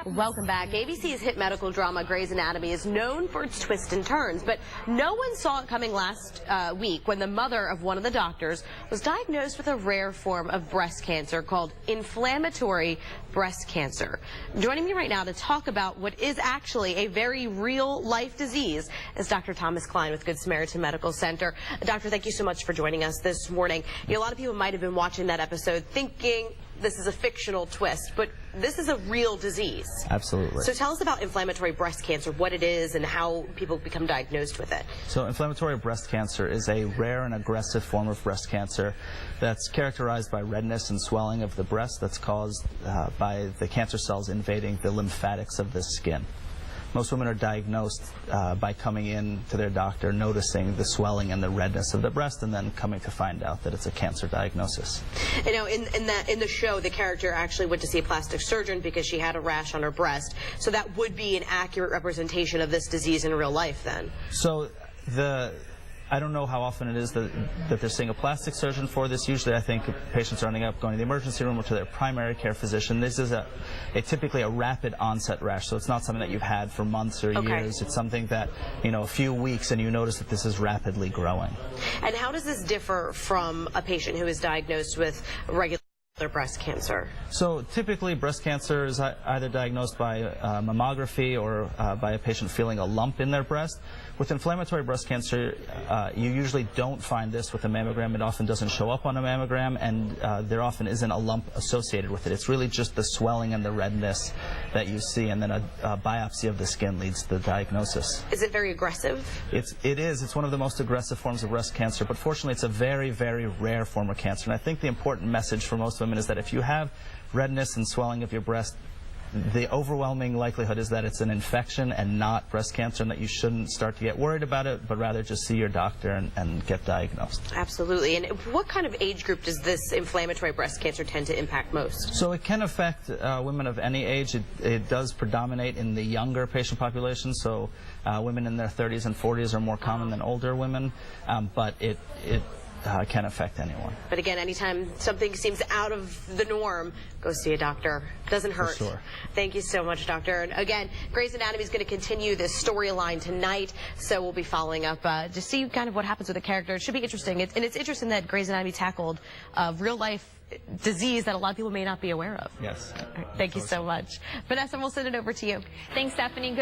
Welcome back. ABC's hit medical drama Grey's Anatomy is known for its twists and turns, but no one saw it coming last week when the mother of one of the doctors was diagnosed with a rare form of breast cancer called inflammatory breast cancer. Joining me right now to talk about what is actually a very real-life disease is Dr. Thomas Klein with Good Samaritan Medical Center. Doctor, thank you so much for joining us this morning. You know, a lot of people might have been watching that episode thinking this is a fictional twist, but this is a real disease. Absolutely. So tell us about inflammatory breast cancer, what it is, and how people become diagnosed with it. So inflammatory breast cancer is a rare and aggressive form of breast cancer that's characterized by redness and swelling of the breast that's caused by the cancer cells invading the lymphatics of the skin. Most women are diagnosed by coming in to their doctor, noticing the swelling and the redness of the breast, and then coming to find out that it's a cancer diagnosis. You know, in the show, the character actually went to see a plastic surgeon because she had a rash on her breast. So that would be an accurate representation of this disease in real life, then. So I don't know how often it is that they're seeing a plastic surgeon for this. Usually I think patients are ending up going to the emergency room or to their primary care physician. This is typically a rapid onset rash, so it's not something that you've had for months or years. It's something that, you know, a few weeks and you notice that this is rapidly growing. And how does this differ from a patient who is diagnosed with regular breast cancer? So typically breast cancer is either diagnosed by mammography or by a patient feeling a lump in their breast. With inflammatory breast cancer, you usually don't find this with a mammogram. It often doesn't show up on a mammogram, and there often isn't a lump associated with it. It's really just the swelling and the redness that you see, and then a biopsy of the skin leads to the diagnosis. Is it very aggressive? It is. It's one of the most aggressive forms of breast cancer, but fortunately it's a very, very rare form of cancer. And I think the important message for most women is that if you have redness and swelling of your breast, the overwhelming likelihood is that it's an infection and not breast cancer, and that you shouldn't start to get worried about it, but rather just see your doctor and get diagnosed. Absolutely. And what kind of age group does this inflammatory breast cancer tend to impact most? So it can affect women of any age. It does predominate in the younger patient population, so women in their 30s and 40s are more common than older women, but it can affect anyone. But again, anytime something seems out of the norm, go see a doctor. Doesn't hurt. For sure. Thank you so much, doctor. And again, Grey's Anatomy is going to continue this storyline tonight, so we'll be following up to see kind of what happens with the character. It should be interesting. And it's interesting that Grey's Anatomy tackled real-life disease that a lot of people may not be aware of. Yes. Right, thank you so much. Vanessa, we'll send it over to you. Thanks, Stephanie. Good